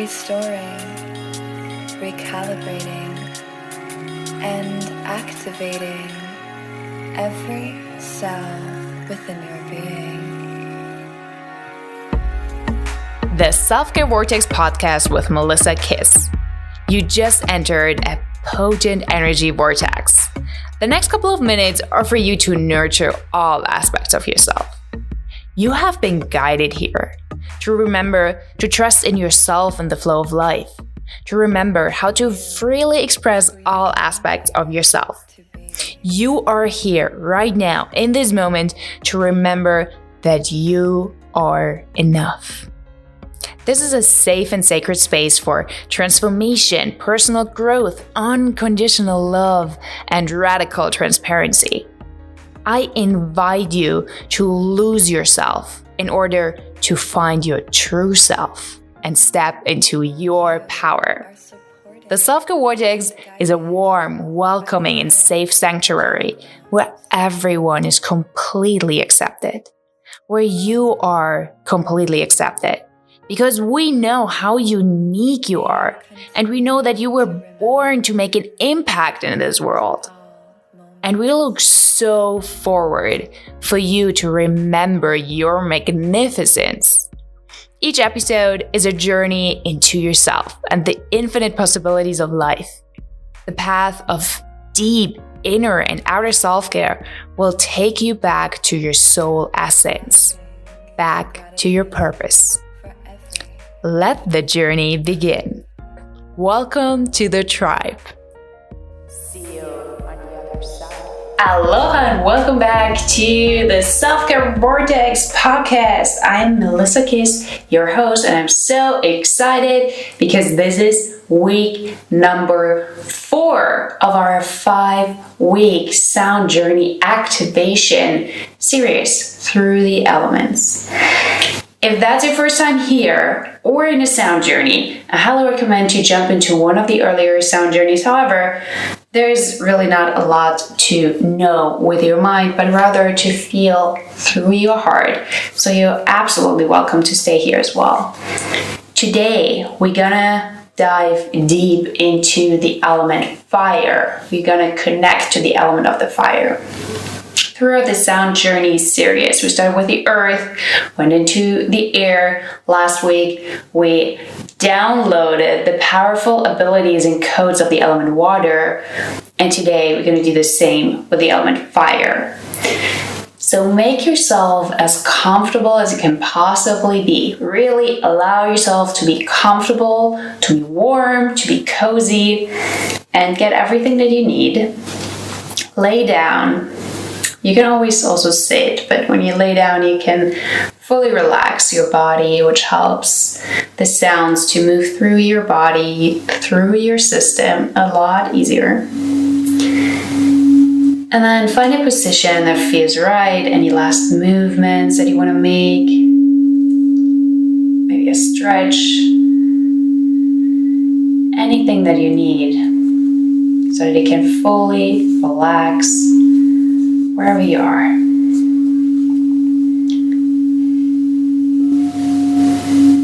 restoring, recalibrating, and activating every cell within your being. The Self-Care Vortex Podcast with Melissa Kiss. You just entered a potent energy vortex. The next couple of minutes are for you to nurture all aspects of yourself. You have been guided here to remember to trust in yourself and the flow of life, to remember how to freely express all aspects of yourself. You are here right now in this moment to remember that you are enough. This is a safe and sacred space for transformation, personal growth, unconditional love, and radical transparency. I invite you to lose yourself in order to find your true self and step into your power. The Self-Care Vortex is a warm, welcoming, and safe sanctuary where everyone is completely accepted, where you are completely accepted. Because we know how unique you are, and we know that you were born to make an impact in this world. And we look so forward for you to remember your magnificence. Each episode is a journey into yourself and the infinite possibilities of life. The path of deep inner and outer self-care will take you back to your soul essence, back to your purpose. Let the journey begin. Welcome to the tribe. See you on the other side. Aloha and welcome back to the Self-Care Vortex Podcast. I'm Melissa Kiss, your host, and I'm so excited because this is week number 4 of our 5-week sound journey activation series through the elements. If that's your first time here or in a sound journey, I highly recommend you jump into one of the earlier sound journeys. However, there's really not a lot to know with your mind, but rather to feel through your heart. So you're absolutely welcome to stay here as well. Today, we're gonna dive deep into the element fire. We're gonna connect to the element of the fire. Throughout the Sound Journey series, we started with the earth, went into the air. Last week, we downloaded the powerful abilities and codes of the element water. And today, we're going to do the same with the element fire. So make yourself as comfortable as you can possibly be. Really allow yourself to be comfortable, to be warm, to be cozy, and get everything that you need. Lay down. You can always also sit, but when you lay down, you can fully relax your body, which helps the sounds to move through your body, through your system a lot easier. And then find a position that feels right, any last movements that you want to make, maybe a stretch, anything that you need so that you can fully relax wherever you are.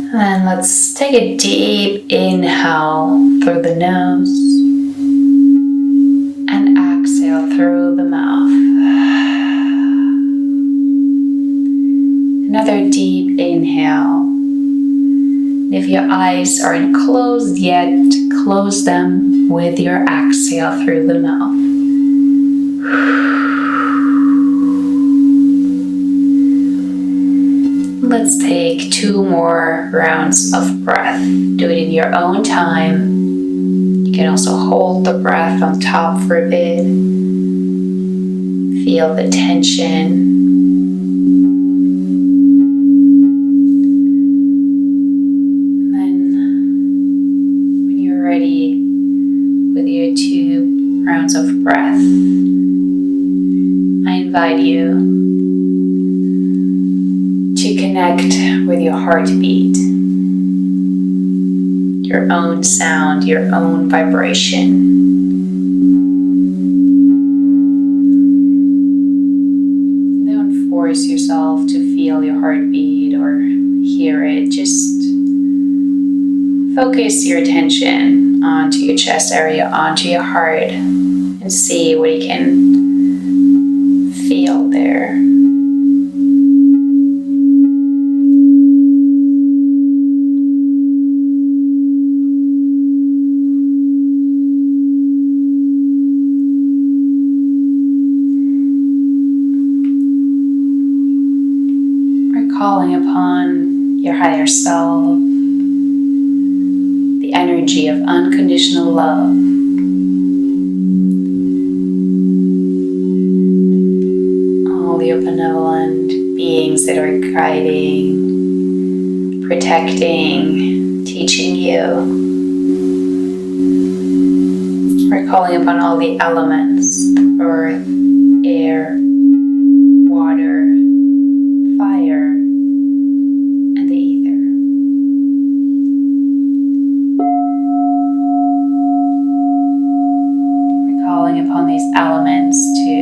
And then let's take a deep inhale through the nose and exhale through the mouth. Another deep inhale. And if your eyes aren't closed yet, close them with your exhale through the mouth. Let's take 2 more rounds of breath. Do it in your own time. You can also hold the breath on top for a bit. Feel the tension. And then when you're ready with your 2 rounds of breath, I invite you to connect with your heartbeat, your own sound, your own vibration. Don't force yourself to feel your heartbeat or hear it. Just Focus your attention onto your chest area, onto your heart, and see what you can feel there. Calling upon your higher self, the energy of unconditional love. All the benevolent beings that are guiding, protecting, teaching you. We're calling upon all the elements, earth, air, water, fire, and the ether. We're calling upon these elements to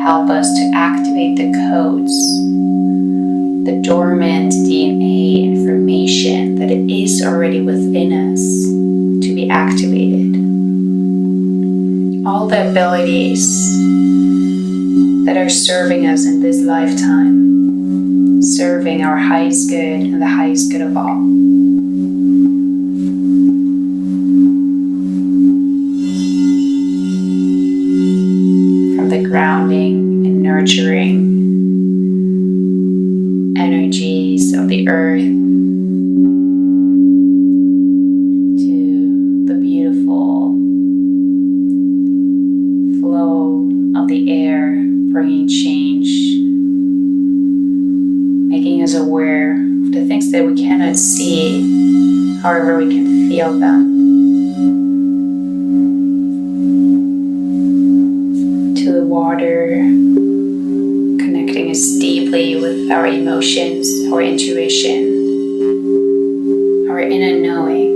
help us to activate the codes, the dormant DNA information that it is already within us to be activated. All the abilities that are serving us in this lifetime, serving our highest good and the highest good of all. From the grounding and nurturing energies of the earth to the beautiful flow of the air, bringing change, making us aware of the things that we cannot see, however we can feel them. To the water, connecting us deeply with our emotions, our intuition, our inner knowing.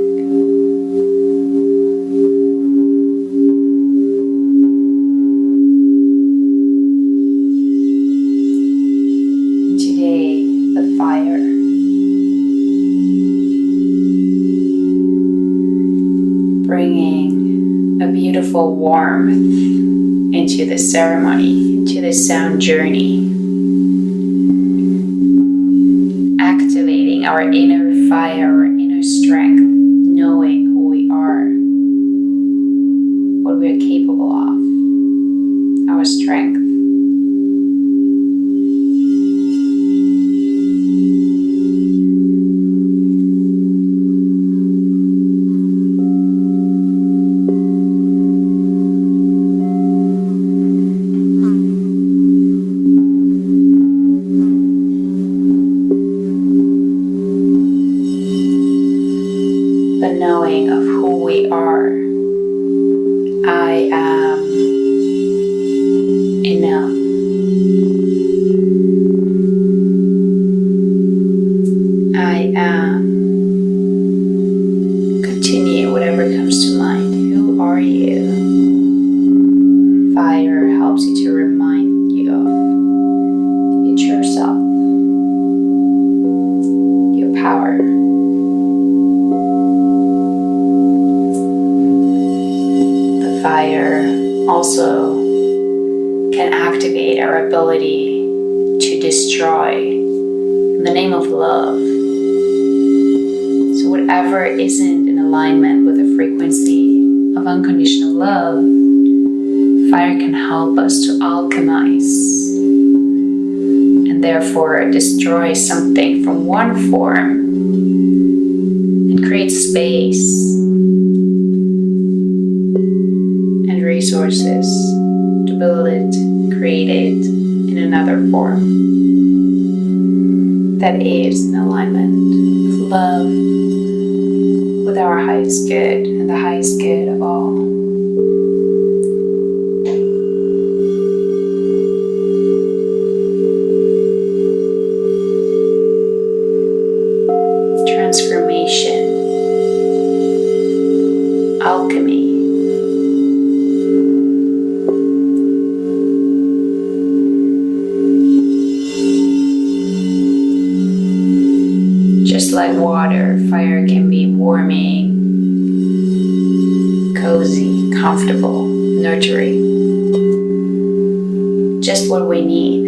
Bringing a beautiful warmth into the ceremony, into the sound journey. Activating our inner fire, our inner strength, knowing who we are, what we are capable of, our strength. The knowing of who we are. I am enough. I am. Continue whatever comes to mind. Who are you? Fire helps you to remind you of your true self, your power. Fire also can activate our ability to destroy in the name of love. So whatever isn't in alignment with the frequency of unconditional love, fire can help us to alchemize and therefore destroy something from one form and create space resources to build it, create it in another form that is in alignment with love, with our highest good and the highest good of all. Transformation, alchemy. Just like water, water. Fire can be warming, cozy, comfortable, nurturing. Just what we need.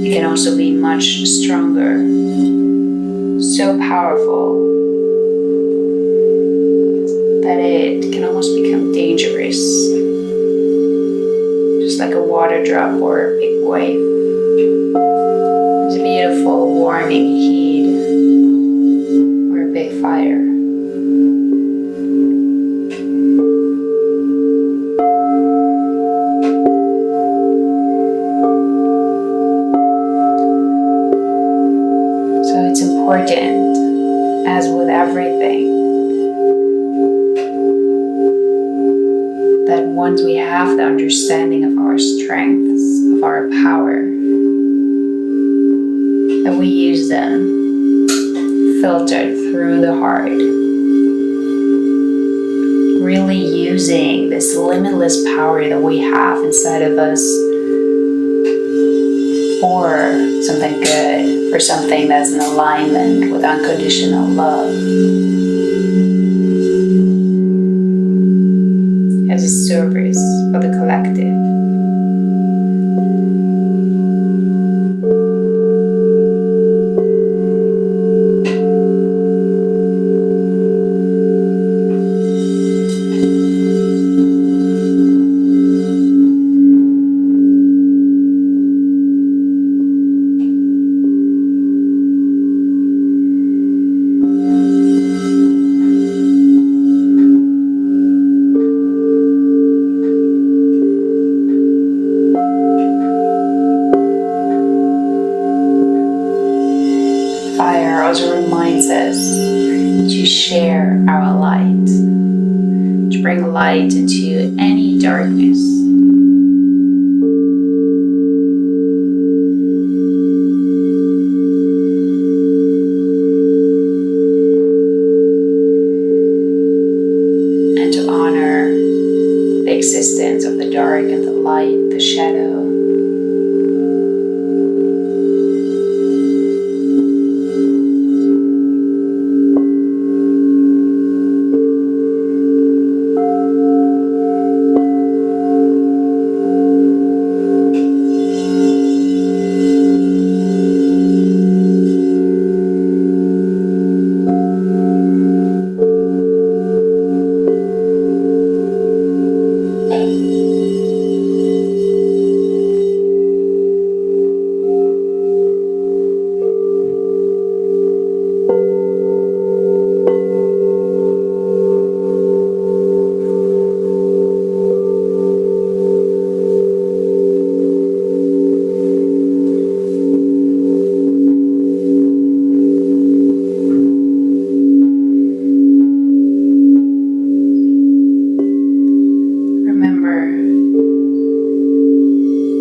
It can also be much stronger, so powerful that it can almost become dangerous, just like a water drop or a big wave. It's a beautiful warming heat or a big fire. So it's important, as with everything, that once we have the understanding of our strengths, of our power, that we use them filtered through the heart, really using this limitless power that we have inside of us for something good, for something that's in alignment with unconditional love, as a service for the collective. Fire also reminds us to share our light, to bring light into any darkness. And to honor the existence of the dark and the light, the shadow.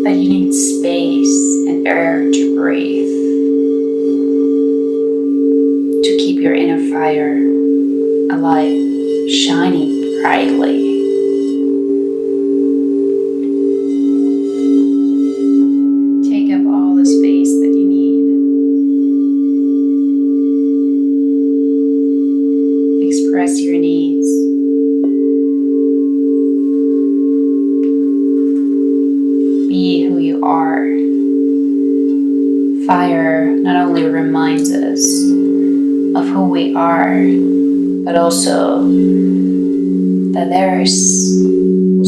That you need space and air to breathe, to keep your inner fire alive, shining brightly. Take up all the space that you need. Express your needs. Be who you are. Fire not only reminds us of who we are, but also that there is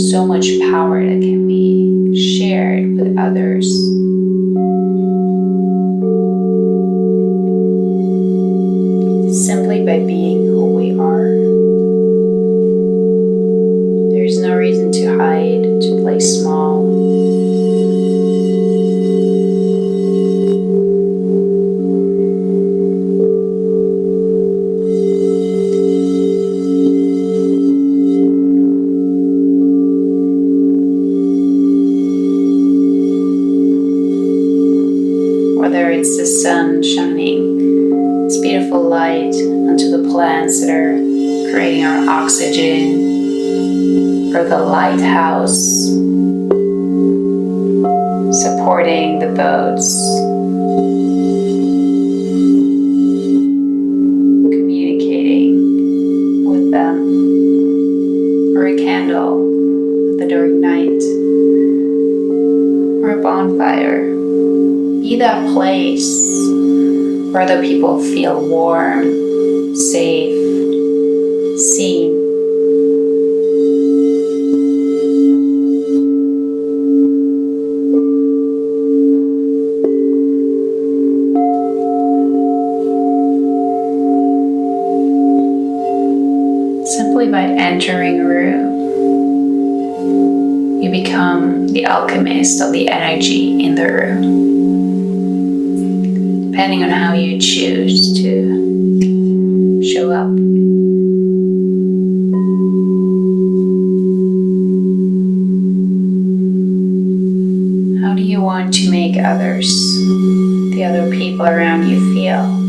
so much power that can be shared with others. Simply by being who we are. There is no reason to hide, to play small. Whether it's the sun shining its beautiful light onto the plants that are creating our oxygen, or the lighthouse supporting the boats, where other people feel warm, safe, seen. Simply by entering a room, you become the alchemist of the energy in the room. Depending on how you choose to show up. How do you want to make others, the other people around you, feel?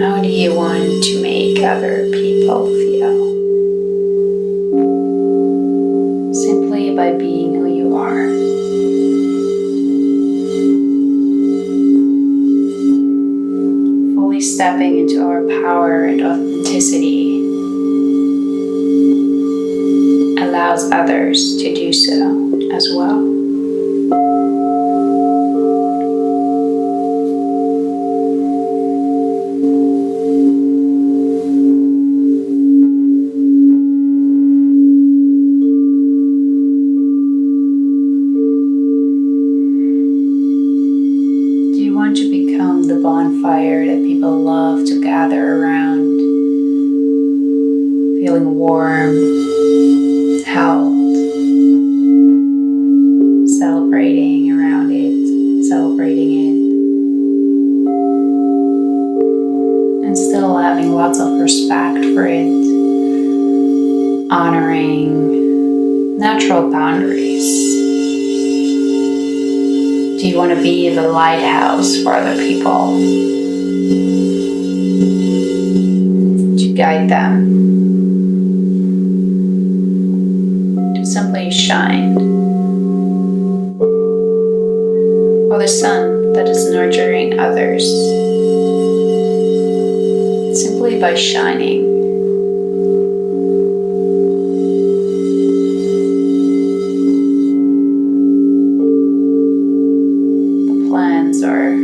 How do you want to make other people feel? Simply by being who you are. Fully stepping into our power and authenticity allows others to do so as well. To become the bonfire that people love to gather around, feeling warm, held, celebrating around it, celebrating it, and still having lots of respect for it, honoring natural boundaries. Do you want to be the lighthouse for other people? To guide them? To simply shine? Or the sun that is nurturing others? Simply by shining. Are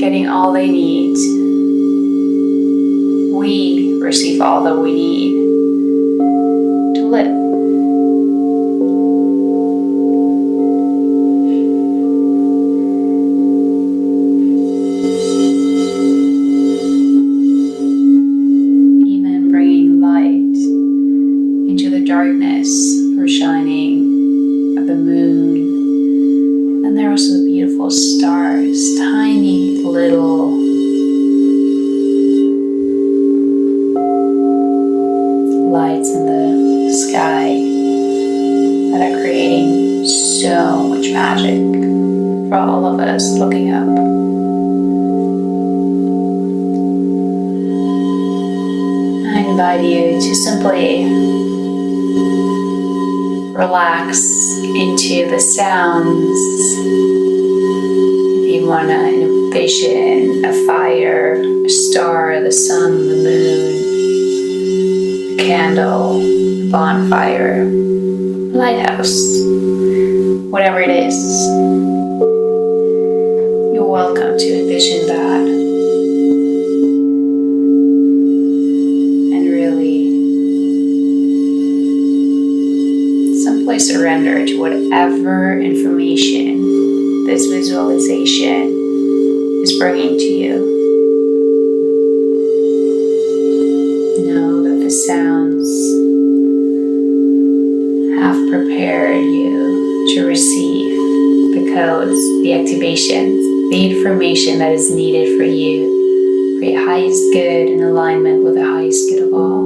getting all they need. We receive all that we need to live. Even bringing light into the darkness or shining of the moon. And there are also the beautiful stars, tiny little lights in the sky that are creating so much magic for all of us looking up. I invite you to simply relax into the sounds. If you want to envision a fire, a star, the sun, the moon, a candle, a bonfire, a lighthouse, whatever it is, you're welcome to envision that. And really simply surrender to whatever information this visualization is bringing to you. Know that the sounds have prepared you to receive the codes, the activations, the information that is needed for you for your highest good in alignment with the highest good of all.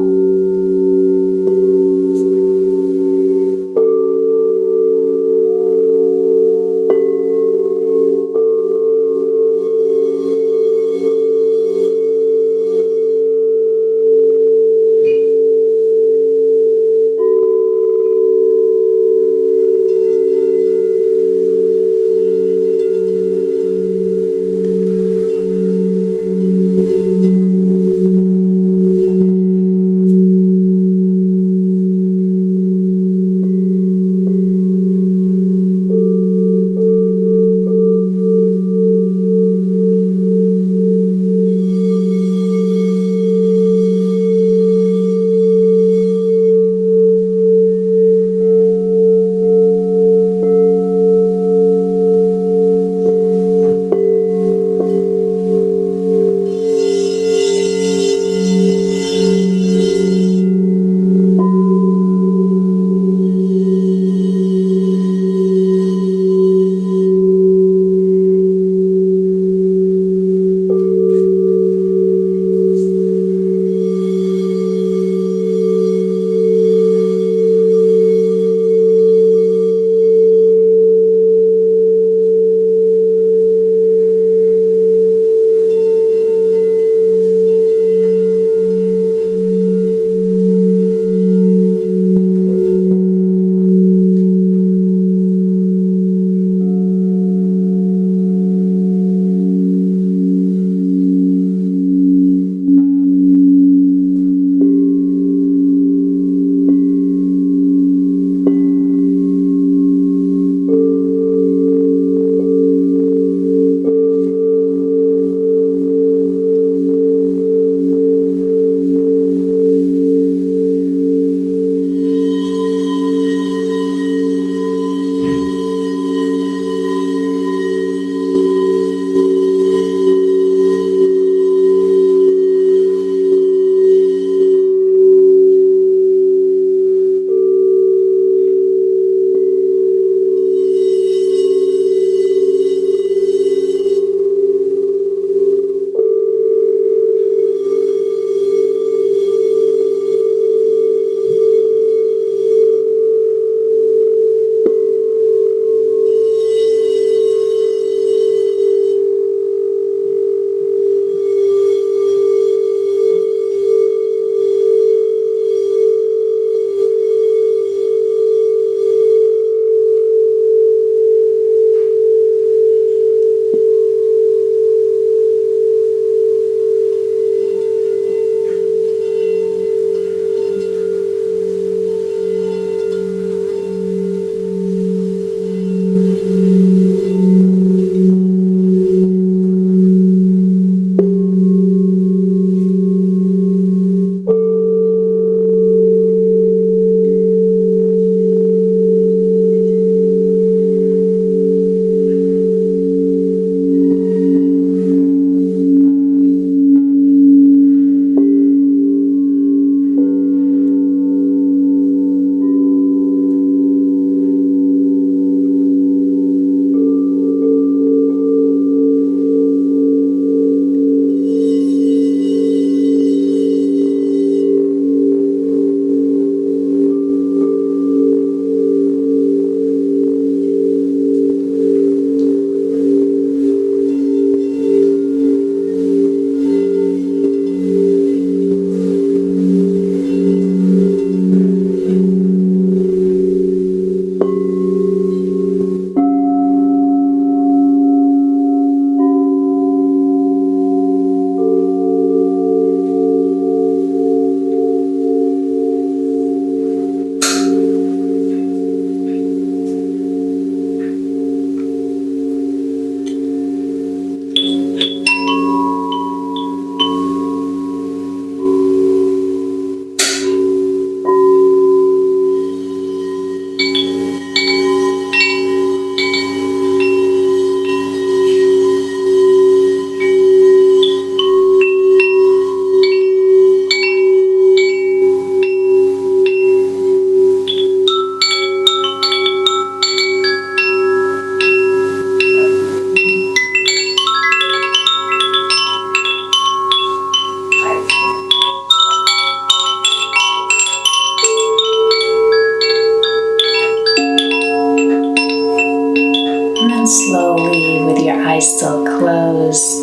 eyes still closed,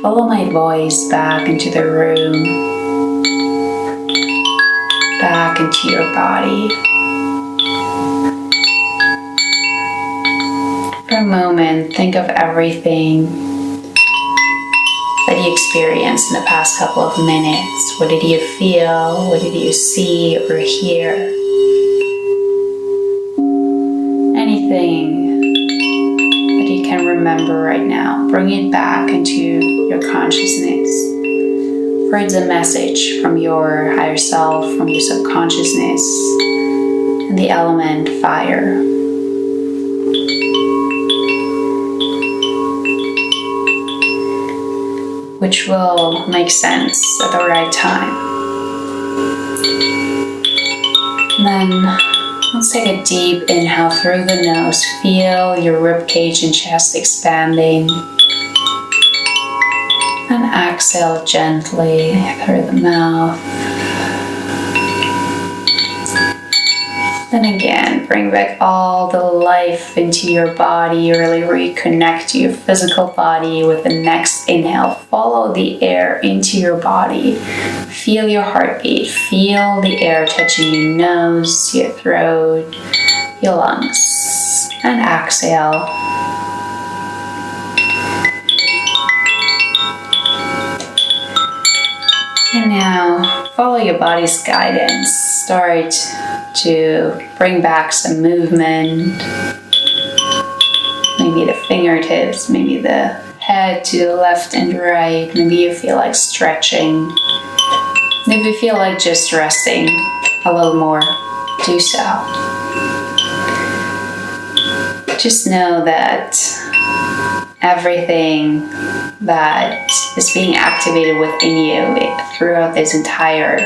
follow my voice back into the room, back into your body. For a moment, think of everything that you experienced in the past couple of minutes. What did you feel? What did you see or hear? Anything that you can remember right now, bring it back into your consciousness. For it's a message from your higher self, from your subconsciousness, and the element fire. Which will make sense at the right time. And then let's take a deep inhale through the nose. Feel your ribcage and chest expanding. And exhale gently through the mouth. Then again, bring back all the life into your body. Really reconnect to your physical body with the next inhale. Follow the air into your body. Feel your heartbeat. Feel the air touching your nose, your throat, your lungs. And exhale. And now, follow your body's guidance. Start to bring back some movement. Maybe the fingertips, maybe the head to the left and right. Maybe you feel like stretching. If you feel like just resting a little more, do so. Just know that everything that is being activated within you throughout this entire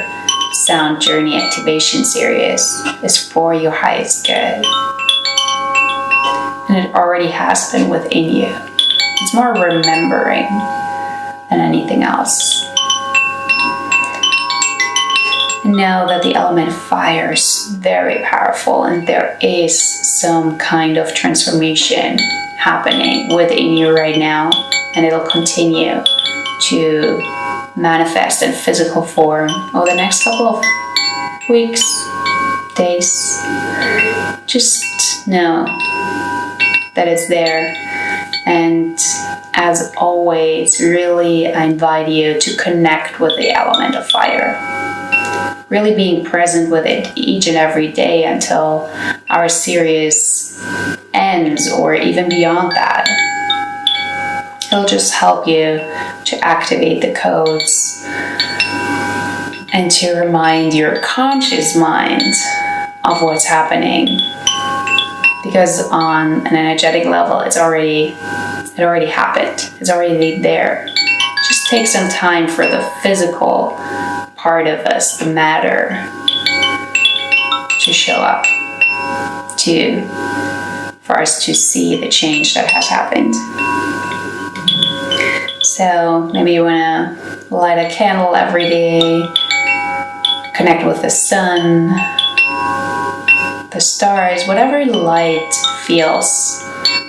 sound journey activation series is for your highest good. And it already has been within you. It's more remembering than anything else. And know that the element fire is very powerful, and there is some kind of transformation happening within you right now, and it'll continue to manifest in physical form over the next couple of weeks, days. Just know that it's there. And as always, really, I invite you to connect with the element of fire. Really being present with it each and every day until our series ends, or even beyond that. It'll just help you to activate the codes and to remind your conscious mind of what's happening. Because on an energetic level, it already happened. It's already there. Just take some time for the physical part of us, the matter, to show up, for us to see the change that has happened. So maybe you want to light a candle every day, connect with the sun, the stars, whatever light feels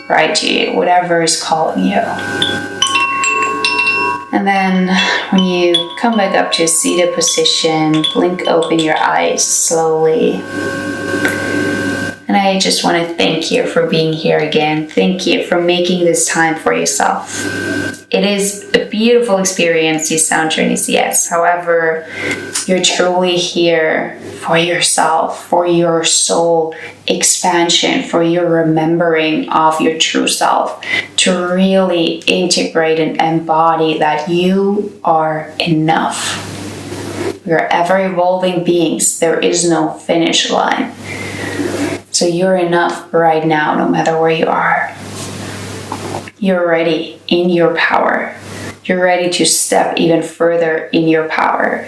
right to you, whatever is calling you. And then when you come back up to a seated position, blink open your eyes slowly. And I just want to thank you for being here again. Thank you for making this time for yourself. It is a beautiful experience, these sound journeys, yes. However, you're truly here for yourself, for your soul expansion, for your remembering of your true self, to really integrate and embody that you are enough. We are ever evolving beings. There is no finish line. So you're enough right now, no matter where you are. You're ready in your power. You're ready to step even further in your power,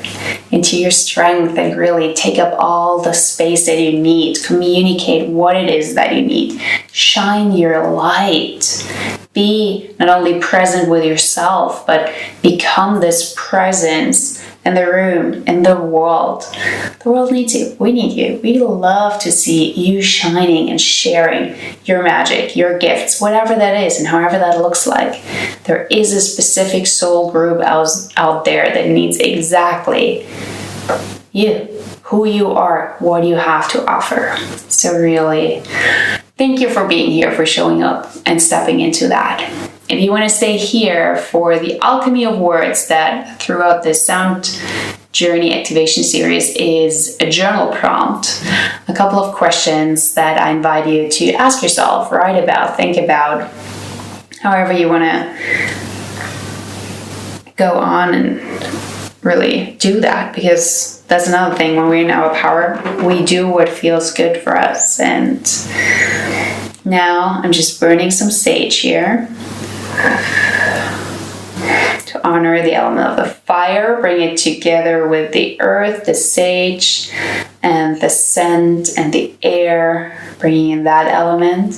into your strength, and really take up all the space that you need. Communicate what it is that you need. Shine your light. Be not only present with yourself, but become this presence in the room, in the world. The world needs you. We need you. We love to see you shining and sharing your magic, your gifts, whatever that is and however that looks like. There is a specific soul group out there that needs exactly you, who you are, what you have to offer. So really, thank you for being here, for showing up and stepping into that. If you want to stay here for the alchemy of words that throughout this sound journey activation series is a journal prompt, a couple of questions that I invite you to ask yourself, write about, think about, however you want to go on and really do that, because that's another thing. When we're in our power, we do what feels good for us. And now I'm just burning some sage here to honor the element of the fire. Bring it together with the earth, the sage, and the scent and the air, bringing in that element,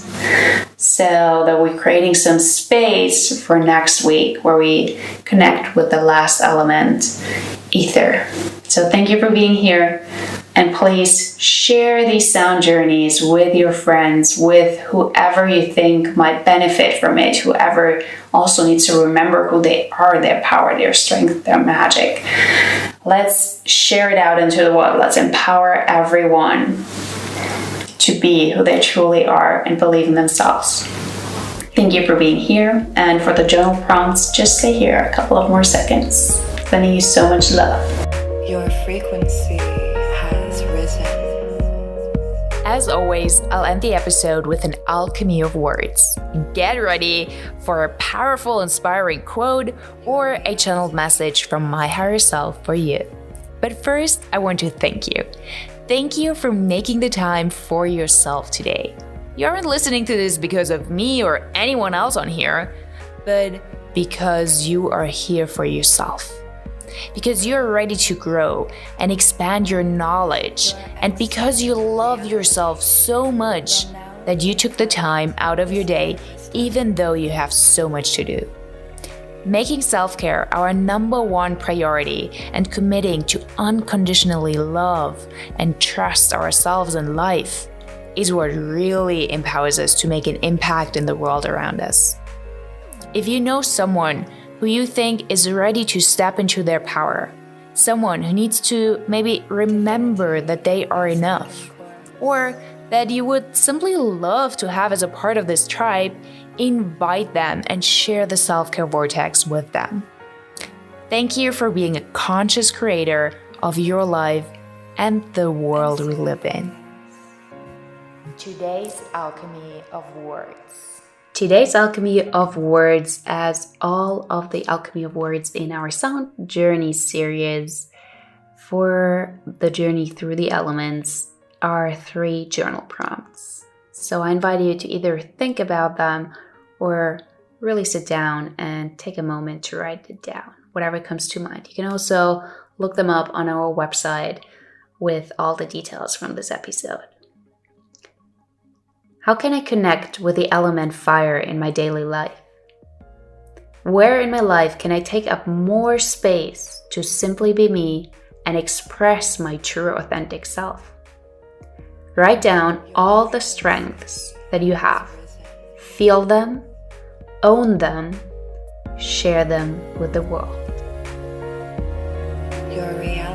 so that we're creating some space for next week where we connect with the last element, ether. So thank you for being here, and please share these sound journeys with your friends, with whoever you think might benefit from it, whoever also needs to remember who they are, their power, their strength, their magic. Let's share it out into the world. Let's empower everyone to be who they truly are and believe in themselves. Thank you for being here, and for the journal prompts, just stay here a couple of more seconds. Sending you so much love. Your frequency has risen. As always, I'll end the episode with an alchemy of words. Get ready for a powerful, inspiring quote or a channeled message from my higher self for you. But first, I want to thank you. Thank you for making the time for yourself today. You aren't listening to this because of me or anyone else on here, but because you are here for yourself. Because you're ready to grow and expand your knowledge, and because you love yourself so much that you took the time out of your day, even though you have so much to do. Making self-care our number one priority and committing to unconditionally love and trust ourselves and life is what really empowers us to make an impact in the world around us. If you know someone who you think is ready to step into their power, someone who needs to maybe remember that they are enough, or that you would simply love to have as a part of this tribe, invite them and share the self-care vortex with them. Thank you for being a conscious creator of your life and the world we live in. Today's alchemy of words. Today's alchemy of words, as all of the alchemy of words in our sound journey series for the journey through the elements, are 3 journal prompts. So I invite you to either think about them or really sit down and take a moment to write it down, whatever comes to mind. You can also look them up on our website with all the details from this episode. How can I connect with the element fire in my daily life? Where in my life can I take up more space to simply be me and express my true authentic self? Write down all the strengths that you have. Feel them, own them, share them with the world. Your reality